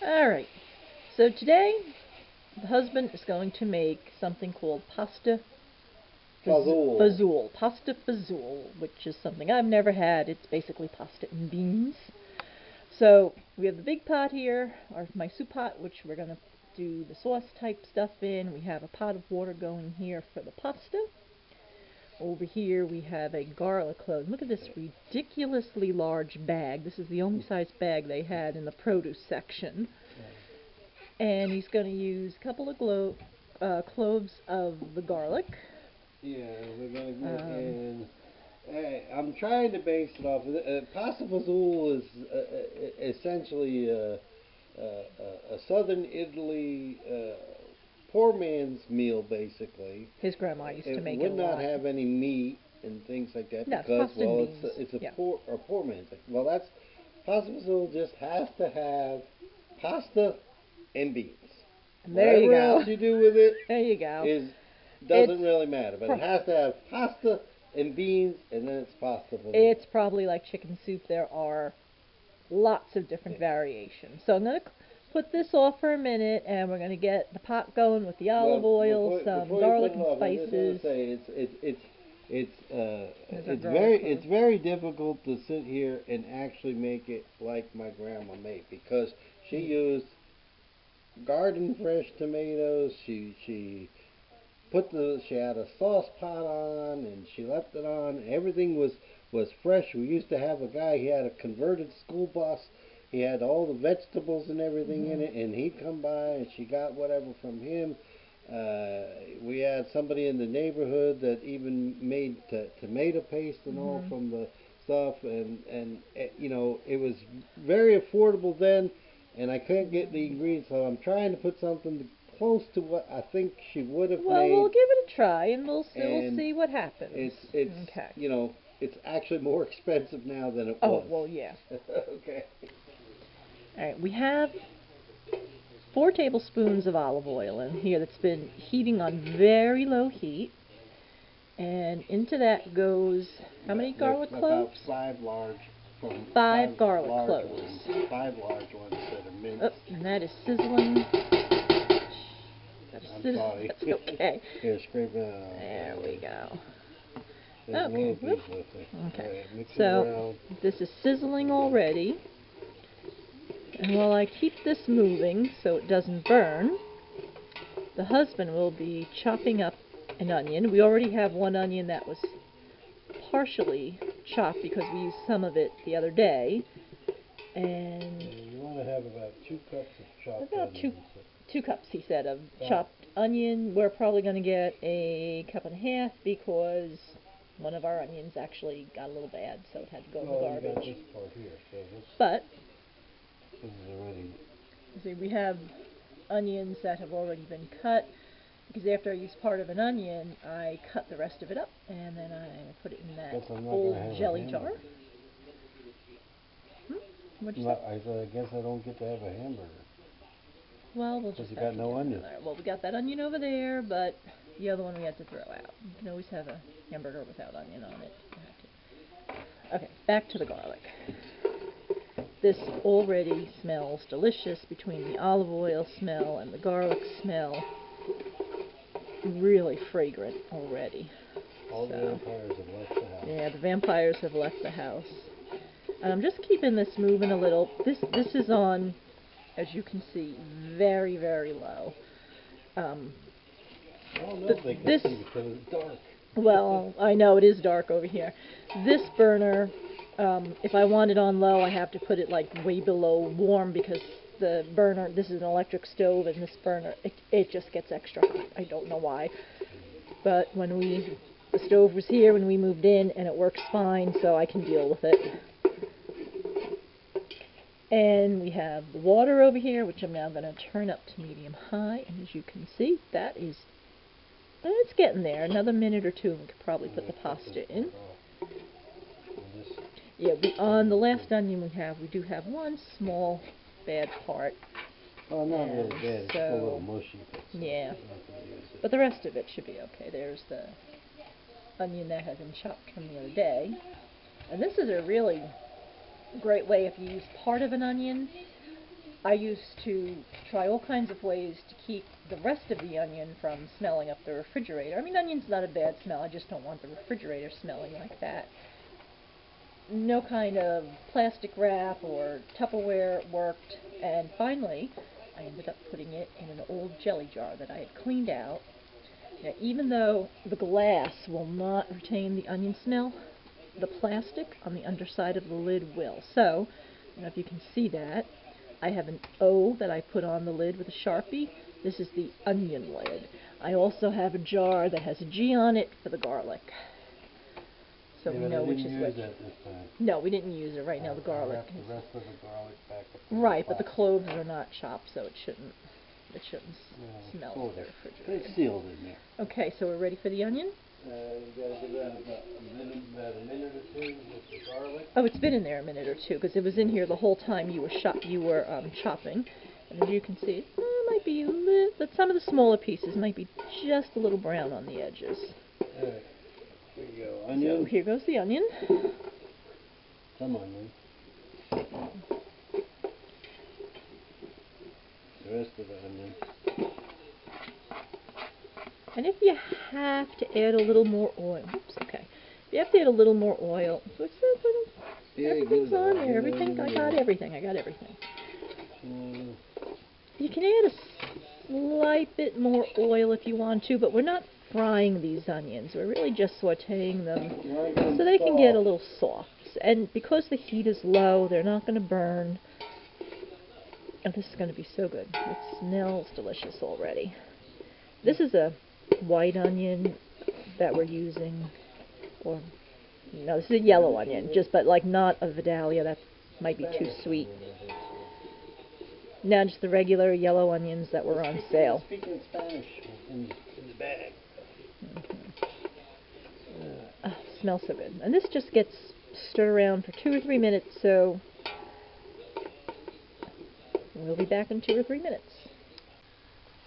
Alright, so today the husband is going to make something called Fazool. fazool. Pasta fazool, which is something I've never had. It's basically pasta and beans. So we have the big pot here, my soup pot, which we're going to do the sauce type stuff in. We have a pot of water going here for the pasta. Over here we have a garlic clove. Look at this ridiculously large bag. This is the only size bag they had in the produce section. And he's going to use a couple of cloves of the garlic. Yeah, we're going to go in. I'm trying to base it off. Pasta fazool is essentially a southern Italy poor man's meal, basically. His grandma used to make it. It would not have any meat and things like that, no, because it's a poor man's thing. Well, that's pasta fazool just has to have pasta and beans. There you go. Whatever else you do with it, there you go. Doesn't really matter, but it has to have pasta and beans, and then it's pasta fazool. It's probably like chicken soup. There are lots of different variations. So I'm going to put this off for a minute, and we're going to get the pot going with the olive oil, some garlic and spices. It's very difficult to sit here and actually make it like my grandma made, because she used garden fresh tomatoes. She had a sauce pot on, and she left it on. Everything was fresh. We used to have a guy, he had a converted school bus. He had all the vegetables and everything in it, and he'd come by and she got whatever from him. We had somebody in the neighborhood that even made tomato paste and all from the stuff, and you know, it was very affordable then, and I couldn't get the ingredients, so I'm trying to put something close to what I think she would have made. Well, we'll give it a try, and we'll see what happens. It's okay. You know, it's actually more expensive now than it was. Oh, well, yeah. Okay. All right, we have 4 tablespoons of olive oil in here that's been heating on very low heat. And into that goes, how many garlic cloves? About 5 large. 5 garlic cloves. 5 large ones that are minced. Oh, and that is sizzling. I'm sorry. That's okay. Here, scrape it out. There we go. Okay. Okay. Right, so this is sizzling already. And while I keep this moving so it doesn't burn, the husband will be chopping up an onion. We already have one onion that was partially chopped because we used some of it the other day. And you want to have about 2 cups of chopped onion. 2 cups, he said, of chopped onion. We're probably going to get a cup and a half because one of our onions actually got a little bad, so it had to go in the garbage. You got this part here, so but this is already. See, we have onions that have already been cut, because after I use part of an onion, I cut the rest of it up, and then I put it in that old jelly jar. What'd you say? I guess I don't get to have a hamburger. Well, we'll just got no onion. Well, we got that onion over there, but the other one we had to throw out. You can always have a hamburger without onion on it. Okay, back to the garlic. This already smells delicious between the olive oil smell and the garlic smell. Really fragrant already. All the vampires have left the house. Yeah, the vampires have left the house. And I'm just keeping this moving a little. This is on, as you can see, very, very low. I don't know if they can see because it's dark. Well, I know it is dark over here. This burner, if I want it on low, I have to put it like way below warm, because the burner, this is an electric stove, and this burner, it just gets extra hot. I don't know why. But the stove was here when we moved in, and it works fine, so I can deal with it. And we have the water over here, which I'm now going to turn up to medium-high, and as you can see, it's getting there. Another minute or 2, and we could probably put the pasta in. Yeah, on the last onion we do have one small bad part. Oh, not really bad. It's a little mushy. Yeah, but the rest of it should be okay. There's the onion that had been chopped from the other day. And this is a really great way, if you use part of an onion, I used to try all kinds of ways to keep the rest of the onion from smelling up the refrigerator. I mean, onion's not a bad smell, I just don't want the refrigerator smelling like that. No kind of plastic wrap or Tupperware worked, and finally I ended up putting it in an old jelly jar that I had cleaned out. Now, even though the glass will not retain the onion smell, the plastic on the underside of the lid will. So, I don't know if you can see that. I have an O that I put on the lid with a Sharpie. This is the onion lid. I also have a jar that has a G on it for the garlic. So we know which is which. No, we didn't use it right now. The garlic. The rest of the garlic back up. Right, but the cloves are not chopped, so it shouldn't smell cool. the refrigerator. It's sealed in there. Okay, so we're ready for the onion. You gotta give that about a minute or two with the garlic. Oh, it's been in there a minute or two because it was in here the whole time you were chopping. And as you can see, it might be but some of the smaller pieces might be just a little brown on the edges. All right. Here you go. Onion. So here goes the onion. Some onion. The rest of the onion. And if you have to add a little more oil, oops, okay. If you have to add a little more oil, so it says everything's on there. I got everything. You can add a slight bit more oil if you want to, but we're not frying these onions. We're really just sauteing them so they can get a little soft. And because the heat is low, they're not going to burn. Oh, this is going to be so good. It smells delicious already. This is a white onion that we're using, or no, this is a yellow onion, but like not a Vidalia. That might be too sweet. Now just the regular yellow onions that were on sale. Speaking Spanish in the bag. Oh, smells so good. And this just gets stirred around for 2 or 3 minutes, so we'll be back in 2 or 3 minutes.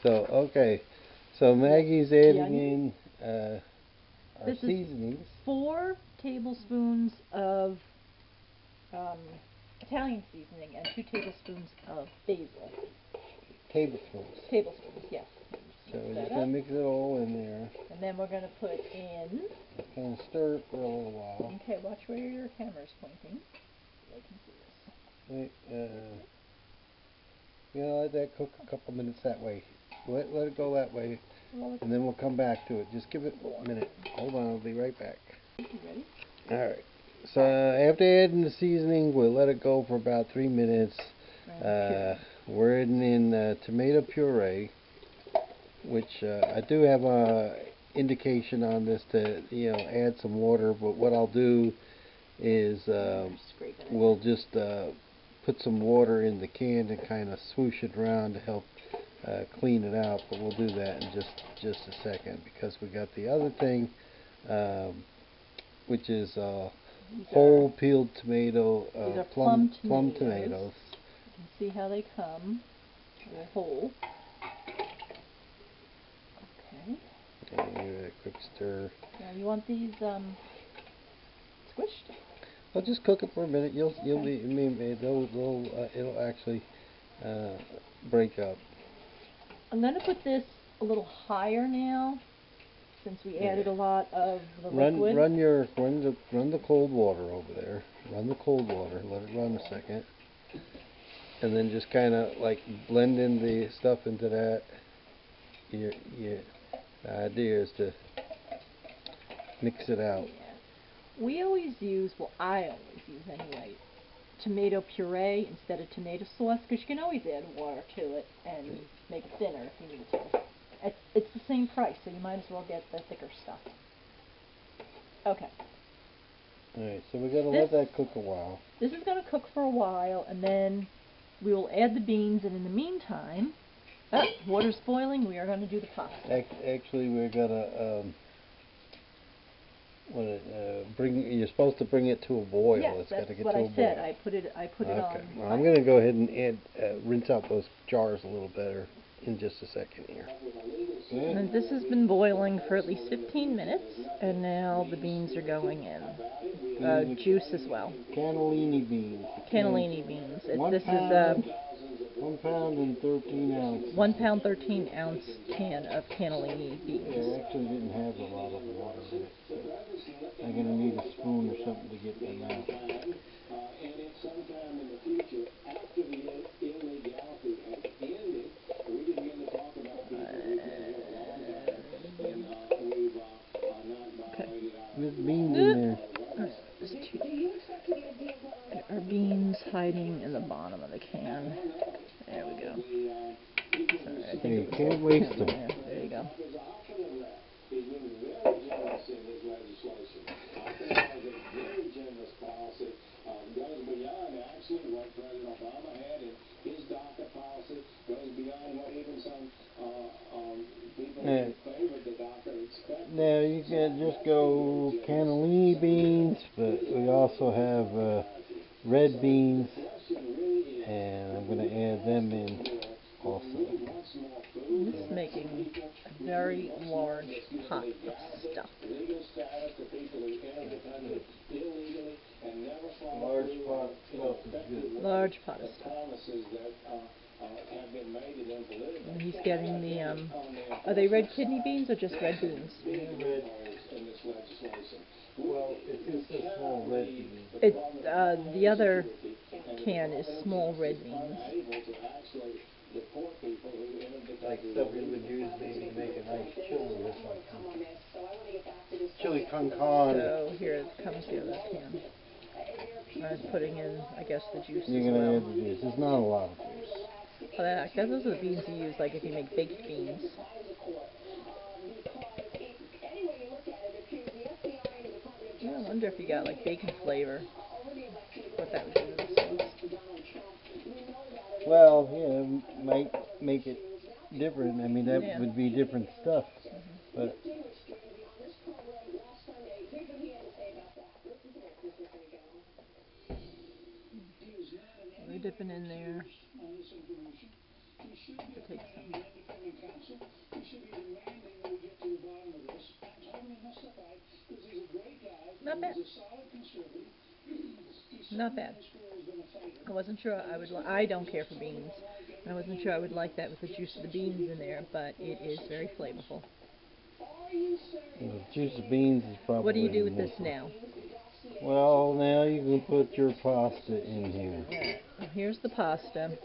So, okay. So Maggie's adding in our seasonings. 4 tablespoons of Italian seasoning and 2 tablespoons of basil. Tablespoons. Tablespoons, yes. So we're just going to mix it all in there. And then we're going to put in... And stir it for a little while. Okay, watch where your camera's pointing. So I can see this. Wait, you know, let that cook a couple minutes that way. Let it go that way, and then we'll come back to it. Just give it a minute. Hold on, I'll be right back. You ready? Alright, so after adding the seasoning, we'll let it go for about 3 minutes. We're adding in tomato puree, which I do have a indication on this to, add some water, but what I'll do is we'll just put some water in the can and kind of swoosh it around to help clean it out, but we'll do that in just a second, because we got the other thing, which is whole peeled tomato, plum tomatoes. You can see how they come, they're whole. Okay. And give it a quick stir. Now you want these squished? I'll just cook it for a minute. It'll actually break up. I'm going to put this a little higher now, since we added a lot of the liquid. Run the cold water over there. Run the cold water. Let it run a second, and then just kind of like blend in the stuff into that. The idea is to mix it out. Yeah. We always use, well, I always use anyway, tomato puree instead of tomato sauce, because you can always add water to it and make it thinner if you need to. It's the same price, so you might as well get the thicker stuff. Okay. Alright, so we're going to let that cook a while. This is going to cook for a while, and then we will add the beans, and in the meantime, water's boiling, we are going to do the pasta. Actually, we're going to you're supposed to bring it to a boil. Yes, it's that's got to get what to a I said. boil. I put it on. Well, I'm going to go ahead and rinse out those jars a little better in just a second here. And this has been boiling for at least 15 minutes, and now the beans are going in. Juice as well. Cannellini beans. Cannellini beans. 1 pound and 13 ounces. 1 pound 13 ounce can of cannellini Yeah, beans. it actually didn't have a lot of water in it, so I'm gonna need a spoon or something to get them out. There's beans in there. Our beans hiding in the bottom of the can. There we go. Sorry, I think You can't waste them. There you go. Now you can just go Cannellini beans, but we also have red beans, and I'm going to add them in also. This is making a very large pot of stuff. Large pot of stuff is good. Large pot of stuff. And he's getting the, are they red kidney beans or just red beans? Red. Well, it's just a small red bean. The other can is small red beans. Like stuff we would use maybe to make a nice chili or something. Chili con carne. So here comes the other can. I'm putting in, I guess, the juice You're as going to well. add the juice. There's not a lot of juice. Oh, those are the beans you use, like if you make baked beans. I wonder if you got like bacon flavor, what that would do to the sauce. Well, yeah, might make it different. I mean, that would be different stuff. But we're dipping in there. Take some. Not bad. Not bad. I wasn't sure I would. I don't care for beans. I wasn't sure I would like that with the juice of the beans in there, but it is very flavorful. The juice of beans is probably. What do you do with this now? Well, now you can put your pasta in here. Right. Here's the pasta.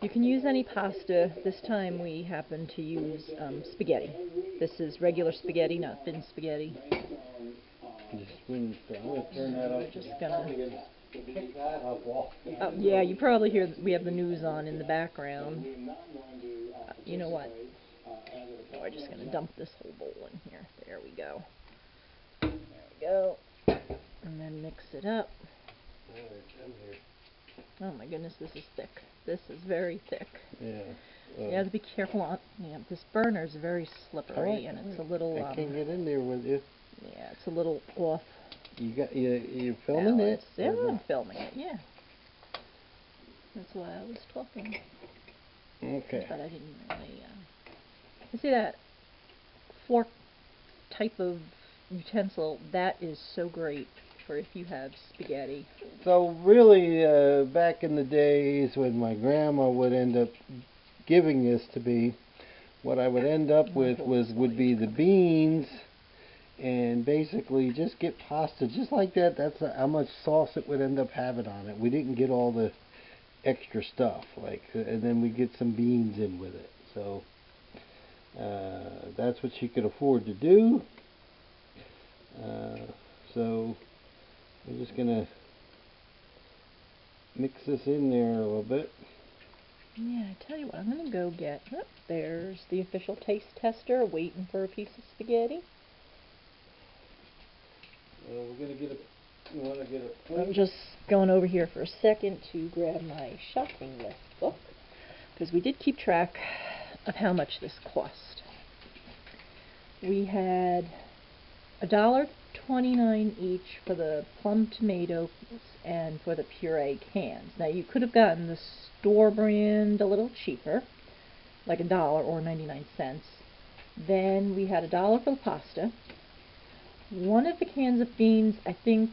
You can use any pasta. This time we happen to use spaghetti. This is regular spaghetti, not thin spaghetti. The spoon's done. I'm going to turn that up. We're just gonna. Pick that up off. Oh, yeah, you probably hear we have the news on in the background. You know what? We're just going to dump this whole bowl in here. There we go. There we go. And then mix it up. Oh my goodness, this is thick. This is very thick. Yeah. You have to be careful on. Yeah, this burner is very slippery, and it's a little. I can't get in there with you. Yeah, it's a little off. You're filming it? Yeah, I'm filming it. Yeah. That's why I was talking. Okay. But I didn't really. You see that fork type of utensil? That is so great for if you have spaghetti. So really, back in the days when my grandma would end up giving this to me, what I would end up with would be the beans, and basically just get pasta just like that. That's how much sauce it would end up having on it. We didn't get all the extra stuff, and then we get some beans in with it. So that's what she could afford to do. So we're just gonna mix this in there a little bit. Yeah, I tell you what, I'm gonna go get. Oh, there's the official taste tester waiting for a piece of spaghetti. We're gonna get a. You want to get a plate? I'm just going over here for a second to grab my shopping list book, because we did keep track of how much this cost. We had $1.29 each for the plum tomatoes and for the puree cans. Now you could have gotten the store brand a little cheaper, like $1 or 99 cents. Then we had $1 for the pasta. One of the cans of beans, I think,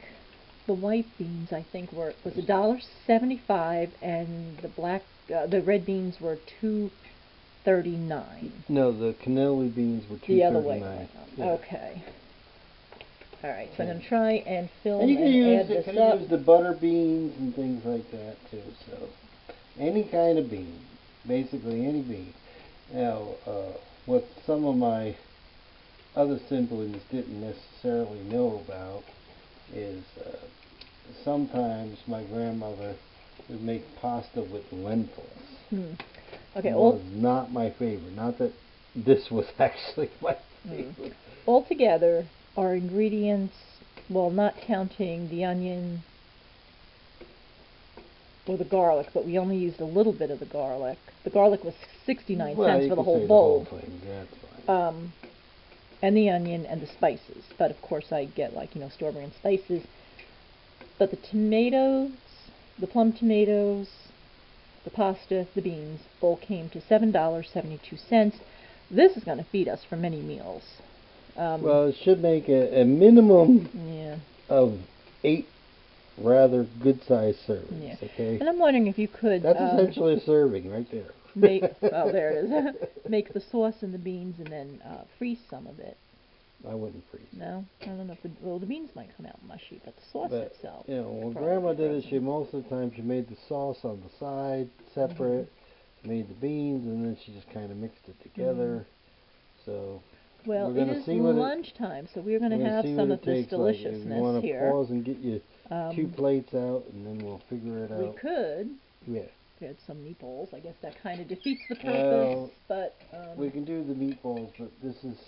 the white beans, I think was $1.75, and the black the red beans were $2.39. No, the Cannellini beans were $2.39. The other way around. Yeah. Okay. All right, so I'm going to try and film and you can add this up. use the butter beans and things like that too. So any kind of bean, basically any bean. Now, what some of my other siblings didn't necessarily know about is sometimes my grandmother would make pasta with lentils. Okay, it was not my favorite. Not that this was actually my favorite. Altogether, our ingredients, well, not counting the onion or the garlic, but we only used a little bit of the garlic. The garlic was 69 cents for the whole bowl. The whole thing. That's fine. And the onion and the spices. But of course I get, like, strawberry and spices. But the tomatoes, the plum tomatoes, the pasta, the beans, all came to $7.72. This is going to feed us for many meals. Well, it should make a minimum of 8 rather good-sized servings. Yeah. Okay. And I'm wondering if you could. That's essentially a serving right there. Oh, there it is. Make the sauce and the beans, and then freeze some of it. I wouldn't freeze. No, I don't know if the beans might come out mushy, but the sauce itself. When Grandma did it, most of the time she made the sauce on the side separate, made the beans, and then she just kind of mixed it together. So. Well, it is lunchtime, so we're going to have some of this deliciousness here. You want to here. pause and get you 2 plates out, and then we'll figure it out. We could. Yeah. We had some meatballs. I guess that kind of defeats the purpose, but... we can do the meatballs, but this is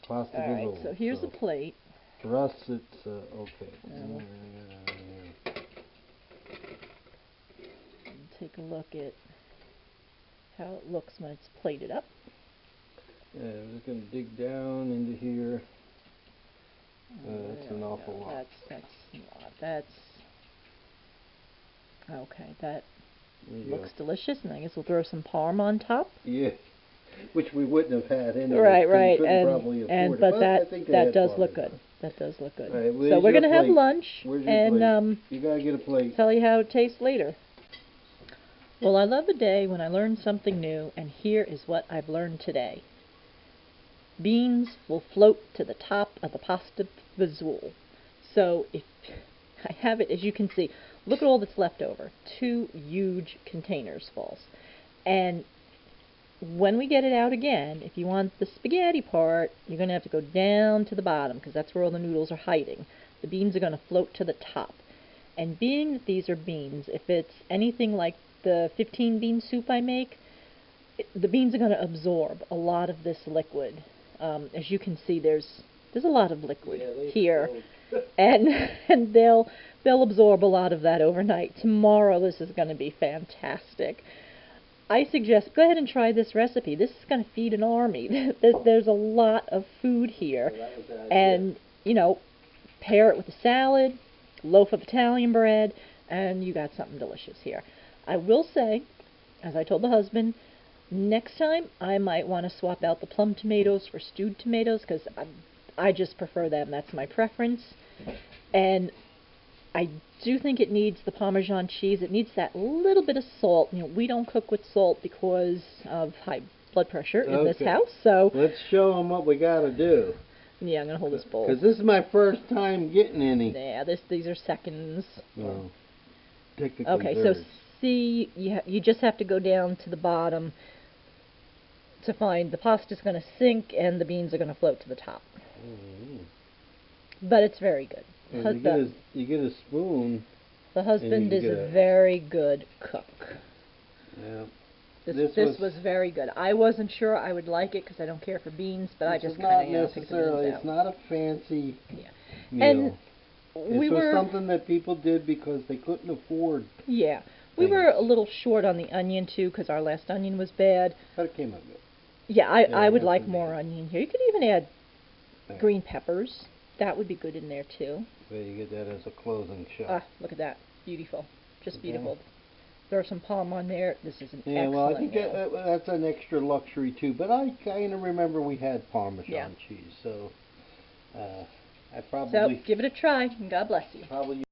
pasta Fazool. All right, so here's a plate. For us, it's okay. Take a look at how it looks when it's plated up. Yeah, we're just going to dig down into here. That's an awful lot. That's okay. That looks delicious, and I guess we'll throw some parm on top. Yeah, which we wouldn't have had anyway. Right, but that does look good. That does look good. Right, so we're going to have lunch, and you gotta get a plate. Tell you how it tastes later. Well, I love the day when I learn something new, and here is what I've learned today. Beans will float to the top of the pasta Fazool. So if I have it, as you can see, look at all that's left over. 2 huge containers full. And when we get it out again, if you want the spaghetti part, you're going to have to go down to the bottom because that's where all the noodles are hiding. The beans are going to float to the top. And being that these are beans, if it's anything like the 15 bean soup I make, the beans are going to absorb a lot of this liquid. As you can see, there's a lot of liquid here, and they'll absorb a lot of that overnight. Tomorrow, this is going to be fantastic. I suggest go ahead and try this recipe. This is going to feed an army. There's a lot of food here, and pair it with a salad, loaf of Italian bread, and you got something delicious here. I will say, as I told the husband, next time I might want to swap out the plum tomatoes for stewed tomatoes because I just prefer them. That's my preference. And I do think it needs the Parmesan cheese. It needs that little bit of salt. We don't cook with salt because of high blood pressure in this house. So let's show them what we got to do. Yeah, I'm going to hold this bowl. Because this is my first time getting any. Yeah, these are seconds. Well, technically so see, you just have to go down to the bottom to find the pasta's going to sink and the beans are going to float to the top. But it's very good. You get a spoon. The husband is a very good cook. Yeah. This was very good. I wasn't sure I would like it because I don't care for beans, but I just kind of picked the beans out. It's not a fancy meal. And this was something that people did because they couldn't afford. Yeah. We were a little short on the onion, too, because our last onion was bad. But it came out good. Yeah, I would like more onion here. You could even add green peppers. That would be good in there, too. So you get that as a closing shot. Ah, look at that. Beautiful. Just beautiful. Throw some palm on there. This is an excellent well, I think meal. that's an extra luxury, too. But I kind of remember we had Parmesan cheese. So I probably... So, give it a try, and God bless you. Probably